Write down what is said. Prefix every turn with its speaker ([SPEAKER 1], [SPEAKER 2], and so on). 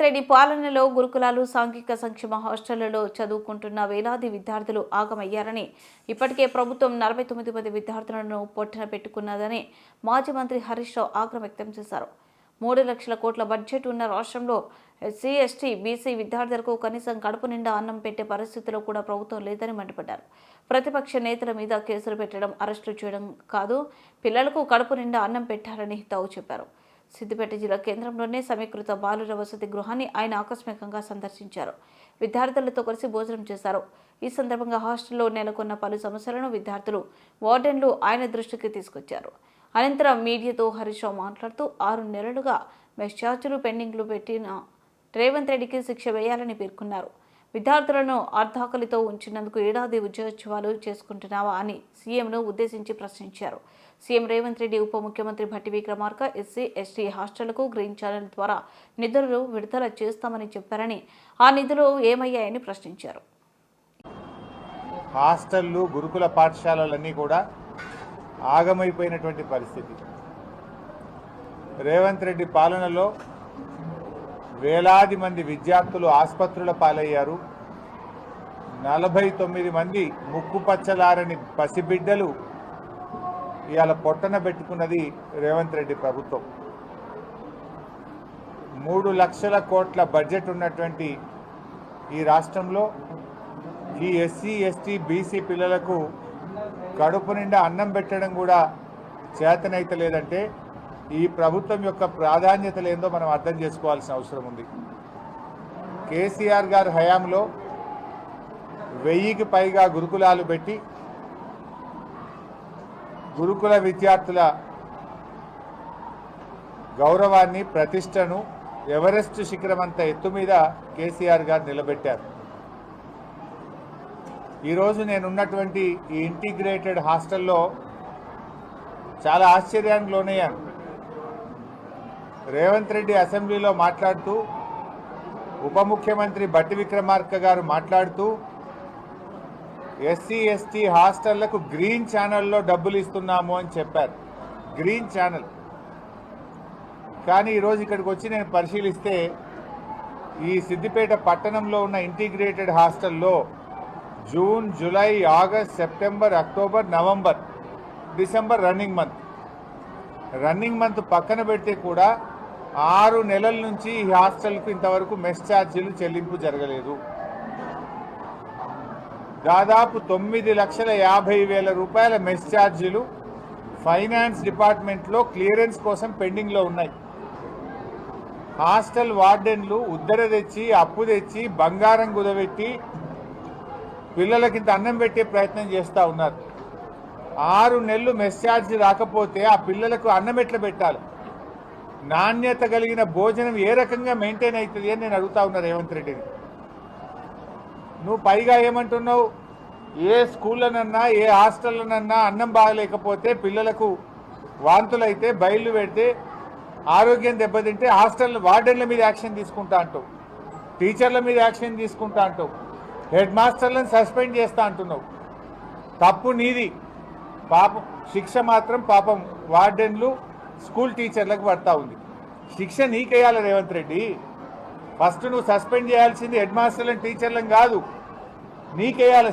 [SPEAKER 1] రెడ్డి పాలనలో గురుకులాలు సాంఘిక సంక్షేమ హాస్టళ్లలో చదువుకుంటున్న వేలాది విద్యార్థులు ఆగమయ్యారని, ఇప్పటికే ప్రభుత్వం 49 మంది విద్యార్థులను పొట్టన పెట్టుకున్నదని మాజీ మంత్రి హరీష్ రావు ఆగ్రహం వ్యక్తం చేశారు. 3 లక్షల కోట్ల బడ్జెట్ ఉన్న రాష్ట్రంలో ఎస్సీ, ఎస్టీ, బీసీ విద్యార్థులకు కనీసం కడుపు నిండా అన్నం పెట్టే పరిస్థితిలో కూడా ప్రభుత్వం లేదని మండిపడ్డారు. ప్రతిపక్ష నేతల మీద కేసులు పెట్టడం, అరెస్టులు చేయడం కాదు, పిల్లలకు కడుపు నిండా అన్నం పెట్టారని హితవు చెప్పారు. సిద్దిపేట జిల్లా కేంద్రంలోనే సమీకృత బాలుర వసతి గృహాన్ని ఆయన ఆకస్మికంగా సందర్శించారు. విద్యార్థులతో కలిసి భోజనం చేశారు. ఈ సందర్భంగా హాస్టల్లో నెలకొన్న పలు సమస్యలను విద్యార్థులు, వార్డెన్లు ఆయన దృష్టికి తీసుకొచ్చారు. అనంతరం మీడియాతో హరీష్ రావు మాట్లాడుతూ 6 నెలలుగా మెస్ ఛార్జీలు పెండింగ్లు పెట్టిన రేవంత్ రెడ్డికి శిక్ష వేయాలని పేర్కొన్నారు. విద్యార్థులను అర్ధాకలితో ఉంచినందుకు ఏడాది ఉద్యోగోత్సవాలు చేసుకుంటున్నావా అని సీఎంను ఉద్దేశించి ప్రశ్నించారు. సీఎం రేవంత్ రెడ్డి ఉప ముఖ్యమంత్రి భట్టి విక్రమార్క ఎస్సీ, ఎస్టీ హాస్టళ్లకు గ్రీన్ ఛానల్ ద్వారా నిధులు విడుదల చేస్తామని చెప్పారని, ఆ నిధులు ఏమయ్యాయని ప్రశ్నించారు.
[SPEAKER 2] హాస్టళ్లు, గురుకుల పాఠశాలలన్నీ కూడా ఆగమైపోయినటువంటి పరిస్థితి. రేవంత్ రెడ్డి పాలనలో వేలాది మంది విద్యార్థులు ఆసుపత్రుల పాలయ్యారు. 49 మంది ముక్కుపచ్చలారని పసిబిడ్డలు ఇవాళ పొట్టన పెట్టుకున్నది రేవంత్ రెడ్డి ప్రభుత్వం. 3 లక్షల కోట్ల బడ్జెట్ ఉన్నటువంటి ఈ రాష్ట్రంలో ఈ ఎస్సీ, ఎస్టీ, బీసీ పిల్లలకు కడుపు నిండా అన్నం పెట్టడం కూడా చేతనైతే లేదంటే ఈ ప్రభుత్వం యొక్క ప్రాధాన్యతలు ఏందో మనం అర్థం చేసుకోవాల్సిన అవసరం ఉంది. కేసీఆర్ గారి హయాంలో 1000కి పైగా గురుకులాలు పెట్టి గురుకుల విద్యార్థుల గౌరవాన్ని, ప్రతిష్టను ఎవరెస్ట్ శిఖరమంత ఎత్తు మీద కేసీఆర్ గారు నిలబెట్టారు. ఈరోజు నేనున్నటువంటి ఈ ఇంటిగ్రేటెడ్ హాస్టల్లో చాలా ఆశ్చర్యానికి లోనయ్యాను. రేవంత్ రెడ్డి అసెంబ్లీలో మాట్లాడుతూ, ఉప ముఖ్యమంత్రి భట్టి విక్రమార్క గారు మాట్లాడుతూ ఎస్సీ, ఎస్టీ హాస్టళ్లకు గ్రీన్ ఛానల్లో డబ్బులు ఇస్తున్నాము అని చెప్పారు. Green channel. కానీ ఈరోజు ఇక్కడికి వచ్చి నేను పరిశీలిస్తే ఈ సిద్దిపేట పట్టణంలో ఉన్న ఇంటిగ్రేటెడ్ హాస్టల్లో June, July, August, September, October, November, December running month పక్కన పెడితే కూడా 6 నెలల నుంచి ఈ హాస్టల్కు ఇంతవరకు మెస్ ఛార్జీలు చెల్లింపు జరగలేదు. దాదాపు 9,50,000 రూపాయల మెస్ ఛార్జీలు ఫైనాన్స్ డిపార్ట్మెంట్లో క్లియరెన్స్ కోసం పెండింగ్లో ఉన్నాయి. హాస్టల్ వార్డెన్లు ఉద్దర తెచ్చి, అప్పు తెచ్చి, బంగారం కుదబెట్టి పిల్లలకింత అన్నం పెట్టే ప్రయత్నం చేస్తూ ఉన్నారు. 6 నెలలు మెస్ ఛార్జీ రాకపోతే ఆ పిల్లలకు అన్నం ఎట్లా పెట్టాలి? నాణ్యత కలిగిన భోజనం ఏ రకంగా మెయింటైన్ అవుతుంది అని నేను అడుగుతా ఉన్నా రేవంత్ రెడ్డిని. నువ్వు పైగా ఏమంటున్నావు? ఏ స్కూళ్ళనన్నా, ఏ హాస్టల్లోనన్నా అన్నం బాగలేకపోతే, పిల్లలకు వాంతులైతే, బయళ్ళు పెడితే, ఆరోగ్యం దెబ్బతింటే హాస్టల్ వార్డెన్ల మీద యాక్షన్ తీసుకుంటా అంటావు, టీచర్ల మీద యాక్షన్ తీసుకుంటా అంటావు, హెడ్ మాస్టర్లను సస్పెండ్ చేస్తా అంటున్నావు. తప్పు నీది. పాపం శిక్ష మాత్రం పాపం వార్డెన్లు, స్కూల్ టీచర్లకు పడతా ఉంది. శిక్ష నీకేయాలి రేవంత్ రెడ్డి. ఫస్ట్ నువ్వు సస్పెండ్ చేయాల్సింది హెడ్ మాస్టర్లను, టీచర్లను కాదు, నీకేయాలి.